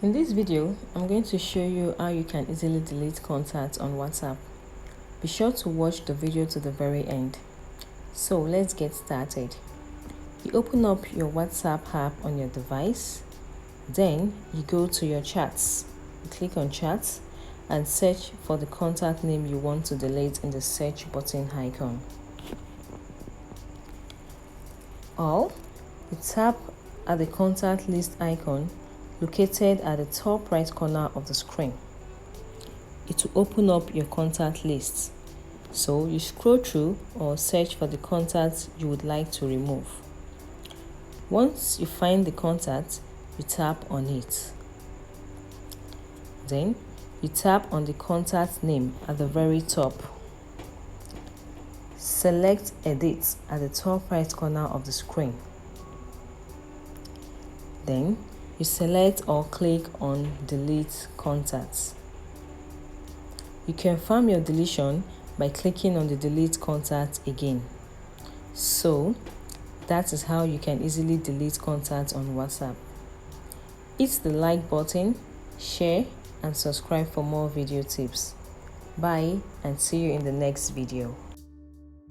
In this video, I'm going to show you how you can easily delete contacts on WhatsApp. Be sure to watch the video to the very end. So let's get started. You open up your WhatsApp app on your device. Then you go to your chats. You click on chats and search for the contact name you want to delete in the search button icon. Or you tap at the contact list icon located at the top right corner of the screen. It will open up your contact list. So you scroll through or search for the contacts you would like to remove. Once you find the contact, you tap on it. Then you tap on the contact name at the very top. Select Edit at the top right corner of the screen. Then you select or click on Delete Contacts. You confirm your deletion by clicking on the Delete Contact again. So that is how you can easily delete contacts on WhatsApp. Hit the like button, share, and subscribe for more video tips. Bye and see you in the next video.